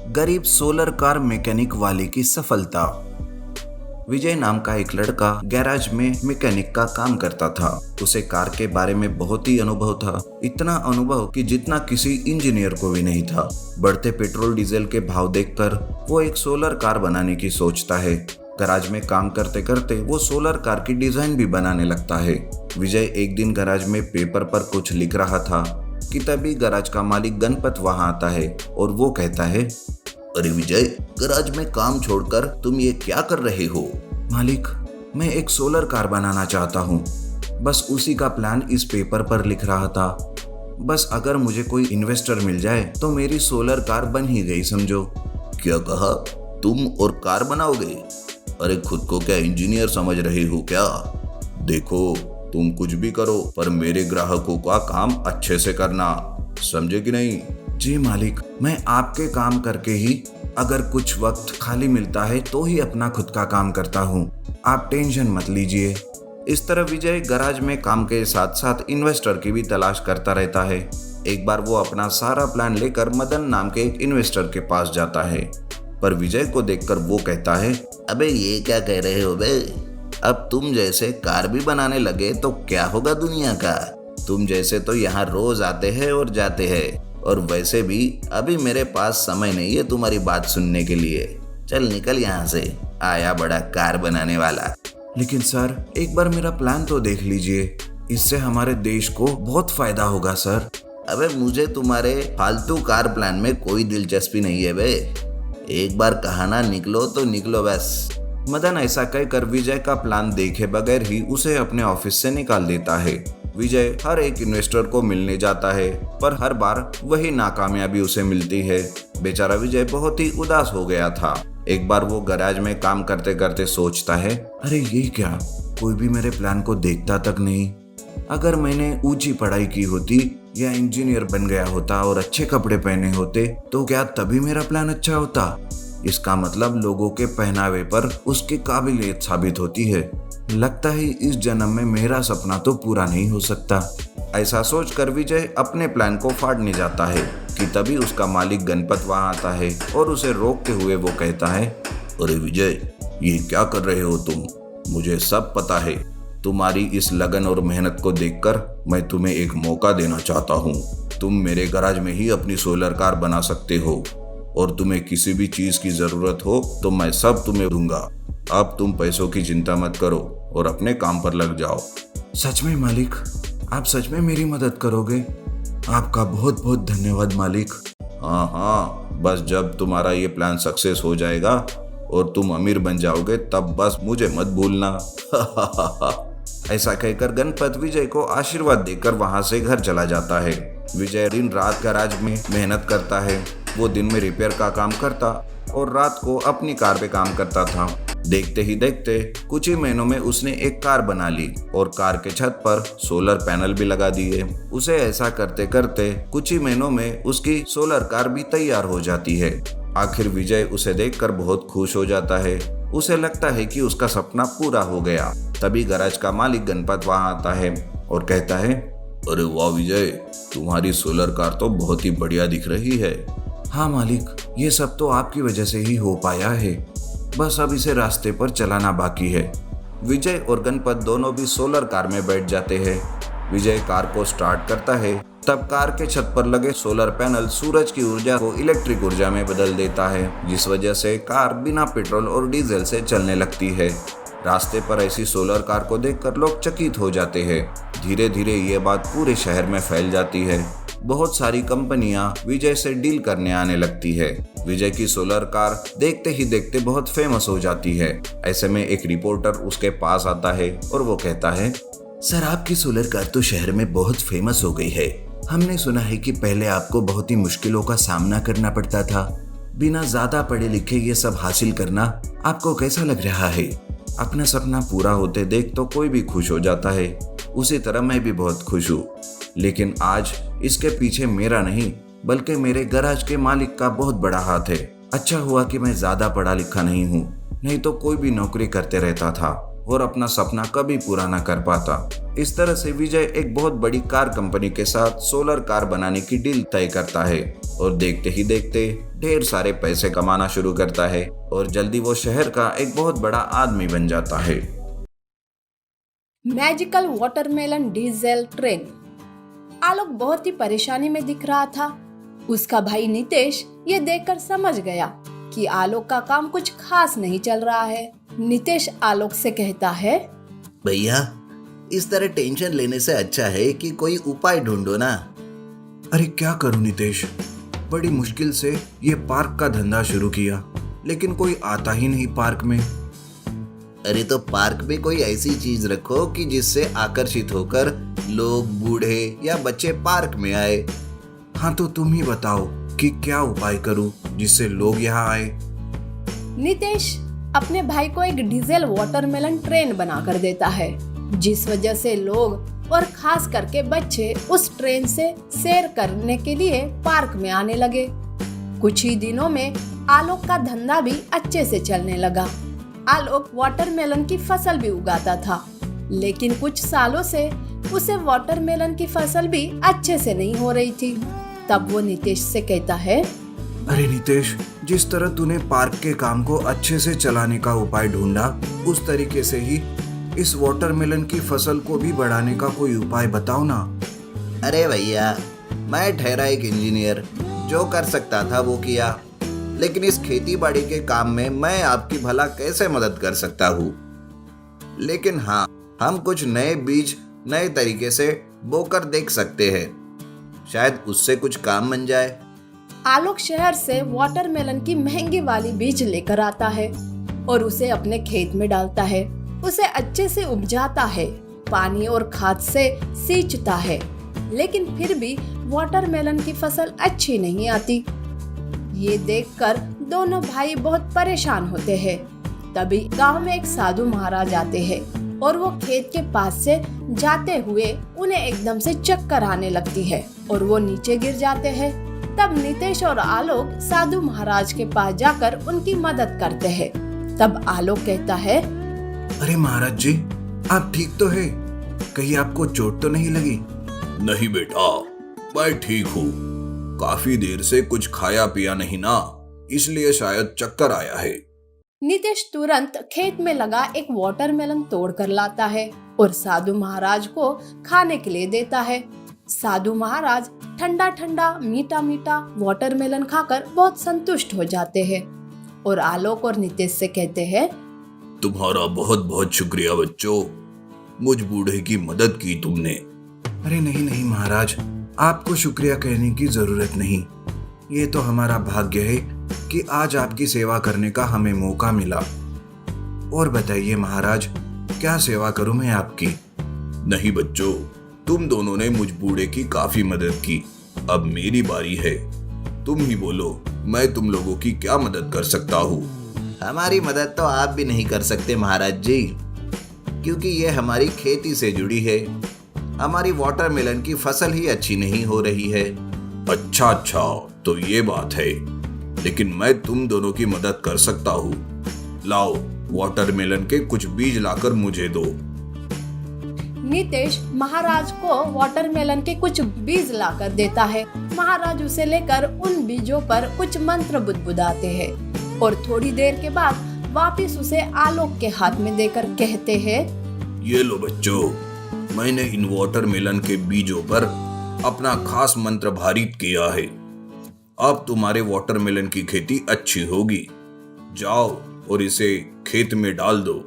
गरीब solar car mechanic वाले की सफलता। विजय नाम का एक लड़का गैराज में मैकेनिक का काम करता था। उसे कार के बारे में बहुत ही अनुभव था, इतना अनुभव कि जितना किसी इंजीनियर को भी नहीं था। बढ़ते पेट्रोल डीजल के भाव देखकर वो एक सोलर कार बनाने की सोचता है। गैराज में काम करते करते वो सोलर कार की डिजाइन भी बनाने लगता है। विजय एक दिन गैराज में पेपर पर कुछ लिख रहा था कि तभी गैराज का मालिक गणपत वहां आता है और वो कहता है, अरे विजय, गैराज में काम छोड़कर तुम ये क्या कर रहे हो? मालिक, मैं एक सोलर कार बनाना चाहता हूँ, बस उसी का प्लान इस पेपर पर लिख रहा था। बस अगर मुझे कोई इन्वेस्टर मिल जाए तो मेरी सोलर कार बन ही गई समझो। क्या कहा? तुम और कार बनाओगे? अरे खुद को क्या इंजीनियर समझ रहे हो क्या? देखो, तुम कुछ भी करो पर मेरे ग्राहकों का काम अच्छे से करना, समझे कि नहीं? जी मालिक, मैं आपके काम करके ही अगर कुछ वक्त खाली मिलता है तो ही अपना खुद का काम करता हूँ, आप टेंशन मत लीजिए। इस तरह विजय गैराज में काम के साथ साथ इन्वेस्टर की भी तलाश करता रहता है। एक बार वो अपना सारा प्लान लेकर मदन नाम के एक इन्वेस्टर के पास जाता है, पर विजय को देखकर वो कहता है, अबे ये क्या कह रहे हो बे? अब तुम जैसे कार भी बनाने लगे तो क्या होगा दुनिया का? तुम जैसे तो यहाँ रोज आते हैं और जाते हैं, और वैसे भी अभी मेरे पास समय नहीं है तुम्हारी बात सुनने के लिए। चल निकल यहाँ से, आया बड़ा कार बनाने वाला। लेकिन सर, एक बार मेरा प्लान तो देख लीजिए, इससे हमारे देश को बहुत फायदा होगा सर। अबे मुझे तुम्हारे फालतू कार प्लान में कोई दिलचस्पी नहीं है बे। एक बार कहा ना निकलो तो निकलो बस। मदन ऐसा कहकर विजय का प्लान देखे बगैर ही उसे अपने ऑफिस से निकाल देता है। विजय हर एक इन्वेस्टर को मिलने जाता है, पर हर बार वही नाकामयाबी उसे मिलती है। बेचारा विजय बहुत ही उदास हो गया था। एक बार वो गैराज में काम करते करते सोचता है, अरे ये क्या, कोई भी मेरे प्लान को देखता तक नहीं। अगर मैंने ऊंची पढ़ाई की होती या इंजीनियर बन गया होता और अच्छे कपड़े पहने होते तो क्या तभी मेरा प्लान अच्छा होता? इसका मतलब लोगों के पहनावे पर उसकी काबिलियत साबित होती है। लगता है इस जन्म में मेरा सपना तो पूरा नहीं हो सकता। ऐसा सोचकर विजय अपने प्लान को फाड़ने जाता है कि तभी उसका मालिक गणपत वहां आता है और उसे रोकते हुए वो कहता है, अरे विजय, ये क्या कर रहे हो तुम? मुझे सब पता है। तुम्हारी इस लगन और मेहनत को देखकर मैं तुम्हें एक मौका देना चाहता हूँ। तुम मेरे गैराज में ही अपनी सोलर कार बना सकते हो, और तुम्हें किसी भी चीज की जरूरत हो तो मैं सब तुम्हें दूंगा। अब तुम पैसों की चिंता मत करो और अपने काम पर लग जाओ। सच में मालिक, आप सच में मेरी मदद करोगे? आपका बहुत बहुत धन्यवाद मालिक। हाँ, बस जब तुम्हारा ये प्लान सक्सेस हो जाएगा और तुम अमीर बन जाओगे तब बस मुझे मत भूलना। ऐसा कहकर गणपत विजय को आशीर्वाद देकर वहां से घर चला जाता है। विजय दिन रात गैराज में मेहनत करता है। वो दिन में रिपेयर का काम करता और रात को अपनी कार पे काम करता था। देखते ही देखते कुछ ही महीनों में उसने एक कार बना ली और कार के छत पर सोलर पैनल भी लगा दिए। उसे ऐसा करते करते कुछ ही महीनों में उसकी सोलर कार भी तैयार हो जाती है। आखिर विजय उसे देखकर बहुत खुश हो जाता है। उसे लगता है कि उसका सपना पूरा हो गया। तभी गैराज का मालिक गणपत वहां आता है और कहता है, अरे वाह विजय, तुम्हारी सोलर कार तो बहुत ही बढ़िया दिख रही है। हाँ मालिक, ये सब तो आपकी वजह से ही हो पाया है, बस अब इसे रास्ते पर चलाना बाकी है। विजय और गणपत दोनों भी सोलर कार में बैठ जाते हैं। विजय कार को स्टार्ट करता है, तब कार के छत पर लगे सोलर पैनल सूरज की ऊर्जा को इलेक्ट्रिक ऊर्जा में बदल देता है, जिस वजह से कार बिना पेट्रोल और डीजल से चलने लगती है। रास्ते पर ऐसी सोलर कार को देखकर लोग चकित हो जाते हैं। धीरे धीरे ये बात पूरे शहर में फैल जाती है। बहुत सारी कंपनियां विजय से डील करने आने लगती है। विजय की सोलर कार देखते ही देखते बहुत फेमस हो जाती है। ऐसे में एक रिपोर्टर उसके पास आता है और वो कहता है, सर, आपकी सोलर कार तो शहर में बहुत फेमस हो गई है। हमने सुना है कि पहले आपको बहुत ही मुश्किलों का सामना करना पड़ता था। बिना ज्यादा पढ़े लिखे ये सब हासिल करना आपको कैसा लग रहा है? अपना सपना पूरा होते देख तो कोई भी खुश हो जाता है, उसी तरह मैं भी बहुत खुश हूँ। लेकिन आज इसके पीछे मेरा नहीं बल्कि मेरे गैराज के मालिक का बहुत बड़ा हाथ है। अच्छा हुआ कि मैं ज्यादा पढ़ा लिखा नहीं हूँ, नहीं तो कोई भी नौकरी करते रहता था और अपना सपना कभी पूरा न कर पाता। इस तरह से विजय एक बहुत बड़ी कार कंपनी के साथ सोलर कार बनाने की डील तय करता है और देखते ही देखते ढेर सारे पैसे कमाना शुरू करता है और जल्दी वो शहर का एक बहुत बड़ा आदमी बन जाता है। Magical watermelon diesel train. Alok बहुत ही परेशानी में दिख रहा था। उसका भाई नितेश ये देखकर समझ गया कि आलोक का काम कुछ खास नहीं चल रहा है। नितेश आलोक से कहता है, भैया इस तरह टेंशन लेने से अच्छा है कि कोई उपाय ढूंढो ना। अरे क्या करूं नितेश, बड़ी मुश्किल से ये पार्क का धंधा शुरू किया, लेकिन कोई आता ही नहीं पार्क में। अरे तो पार्क में कोई ऐसी चीज रखो कि जिससे आकर्षित होकर लोग, बूढ़े या बच्चे पार्क में आए। हाँ तो तुम ही बताओ कि क्या उपाय करूं जिससे लोग यहाँ आए। नितेश अपने भाई को एक डीजल वाटरमेलन ट्रेन बना कर देता है, जिस वजह से लोग और खास करके बच्चे उस ट्रेन से सैर करने के लिए पार्क में आने लगे। कुछ ही दिनों में आलोक का धंधा भी अच्छे से चलने लगा। आलोक वाटरमेलन की फसल भी उगाता था, लेकिन कुछ सालों से उसे वाटरमेलन की फसल भी अच्छे से नहीं हो रही थी। तब वो नितेश से कहता है, अरे नितेश, जिस तरह तूने पार्क के काम को अच्छे से चलाने का उपाय ढूंढा, उस तरीके से ही इस वाटरमेलन की फसल को भी बढ़ाने का कोई उपाय बताओ ना। अरे भैया मैं ठहरा एक इंजीनियर, जो कर सकता था वो किया, लेकिन इस खेती बाड़ी के काम में मैं आपकी भला कैसे मदद कर सकता हूँ। लेकिन हाँ, हम कुछ नए बीज नए तरीके से बोकर देख सकते हैं, शायद उससे कुछ काम बन जाए। आलोक शहर से वाटरमेलन की महंगी वाली बीज लेकर आता है और उसे अपने खेत में डालता है। उसे अच्छे से उपजाता है, पानी और खाद से सींचता है, लेकिन फिर भी वाटरमेलन की फसल अच्छी नहीं आती। ये देखकर दोनों भाई बहुत परेशान होते हैं। तभी गांव में एक साधु महाराज आते हैं और वो खेत के पास से जाते हुए उन्हें एकदम से चक्कर आने लगती है और वो नीचे गिर जाते हैं। तब नितेश और आलोक साधु महाराज के पास जाकर उनकी मदद करते हैं। तब आलोक कहता है, अरे महाराज जी, आप ठीक तो है? कहीं आपको चोट तो नहीं लगी? नहीं बेटा, मैं ठीक हूँ। काफी देर से कुछ खाया पिया नहीं ना, इसलिए शायद चक्कर आया है। नितेश तुरंत खेत में लगा एक वाटरमेलन तोड़ कर लाता है और साधु महाराज को खाने के लिए देता है। साधु महाराज ठंडा ठंडा मीठा मीठा वाटरमेलन खाकर बहुत संतुष्ट हो जाते हैं और आलोक और नितेश से कहते हैं, तुम्हारा बहुत बहुत शुक्रिया बच्चों, मुझ बूढ़े की मदद की तुमने। अरे नहीं नहीं महाराज, आपको शुक्रिया कहने की जरूरत नहीं। ये तो हमारा भाग्य है कि आज आपकी सेवा करने का हमें मौका मिला। और बताइए महाराज, क्या सेवा करूं मैं आपकी? नहीं बच्चों, तुम दोनों ने मुझ बूढ़े की काफी मदद की, अब मेरी बारी है। तुम ही बोलो, मैं तुम लोगों की क्या मदद कर सकता हूँ? हमारी मदद तो आप भी नहीं कर सकते महाराज जी, क्योंकि ये हमारी खेती से जुड़ी है। हमारी वाटरमेलन की फसल ही अच्छी नहीं हो रही है। अच्छा, तो ये बात है, लेकिन मैं तुम दोनों की मदद कर सकता हूँ। लाओ, वाटरमेलन के कुछ बीज लाकर मुझे दो। नितेश महाराज को वाटरमेलन के कुछ बीज लाकर देता है। महाराज उसे लेकर उन बीजों पर कुछ मंत्र बुदबुदाते हैं और थोड़ी देर के बाद वापस उसे आलोक के हाथ में देकर कहते हैं, ये लो बच्चों, मैंने इन वाटरमेलन के बीजों पर अपना खास मंत्र भारित किया है। अब तुम्हारे वाटरमेलन की खेती अच्छी होगी। जाओ और इसे खेत में डाल दो।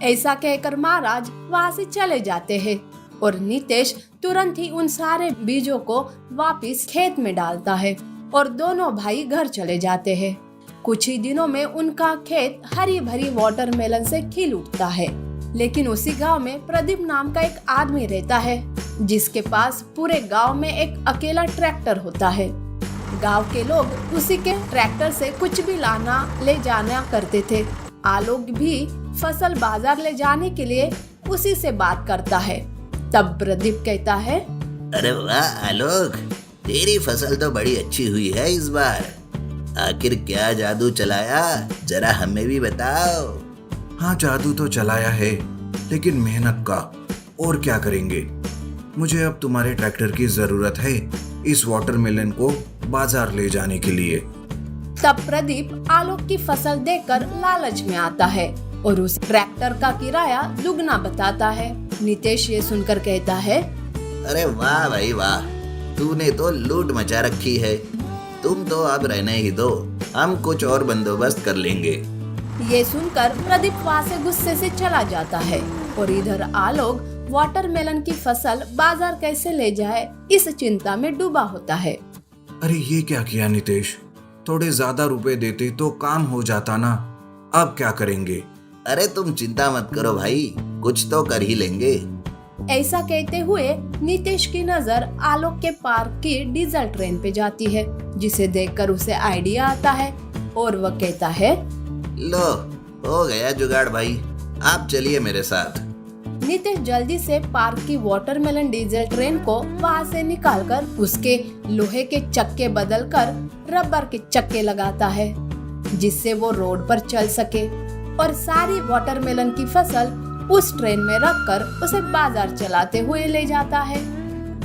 ऐसा कहकर महाराज वहाँ से चले जाते हैं और नितेश तुरंत ही उन सारे बीजों को वापस खेत में डालता है और दोनों भाई घर चले जाते हैं। कुछ ही दिनों में उनका खेत हरी भरी वाटरमेलन से खिल उठता है। लेकिन उसी गांव में प्रदीप नाम का एक आदमी रहता है, जिसके पास पूरे गांव में एक अकेला ट्रैक्टर होता है। गांव के लोग उसी के ट्रैक्टर से कुछ भी लाना ले जाना करते थे। आलोक भी फसल बाजार ले जाने के लिए उसी से बात करता है। तब प्रदीप कहता है, अरे वाह आलोक, तेरी फसल तो बड़ी अच्छी हुई है इस बार। आखिर क्या जादू चलाया, जरा हमें भी बताओ। हाँ, जादू तो चलाया है, लेकिन मेहनत का और क्या करेंगे। मुझे अब तुम्हारे ट्रैक्टर की जरूरत है इस वाटरमेलन को बाजार ले जाने के लिए। तब प्रदीप आलोक की फसल देखकर लालच में आता है और उस ट्रैक्टर का किराया दुगना बताता है। नितेश ये सुनकर कहता है, अरे वाह भाई वाह, तूने तो लूट मचा रखी है। तुम तो अब रहने ही दो, हम कुछ और बंदोबस्त कर लेंगे। ये सुनकर प्रदीप वहाँ से गुस्से से चला जाता है और इधर आलोक वाटरमेलन की फसल बाजार कैसे ले जाए इस चिंता में डूबा होता है। अरे ये क्या किया नितेश, थोड़े ज्यादा रुपए देते तो काम हो जाता ना। अब क्या करेंगे। अरे तुम चिंता मत करो भाई, कुछ तो कर ही लेंगे। ऐसा कहते हुए नितेश की नजर आलोक के पार्क की डीजल ट्रेन पे जाती है, जिसे देखकर उसे आइडिया आता है और वह कहता है, लो हो गया जुगाड़ भाई, आप चलिए मेरे साथ। नितेश जल्दी से पार्क की वाटरमेलन डीजल ट्रेन को वहाँ से निकालकर उसके लोहे के चक्के बदलकर रबर के चक्के लगाता है, जिससे वो रोड पर चल सके और सारी वाटरमेलन की फसल उस ट्रेन में रखकर उसे बाजार चलाते हुए ले जाता है।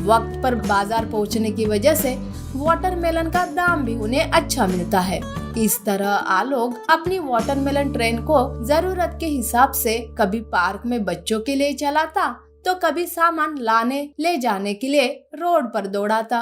वक्त पर बाजार पहुंचने की वजह से वाटरमेलन का दाम भी उन्हें अच्छा मिलता है। इस तरह आलोक अपनी वाटरमेलन ट्रेन को जरूरत के हिसाब से कभी पार्क में बच्चों के लिए चलाता तो कभी सामान लाने ले जाने के लिए रोड पर दौड़ाता।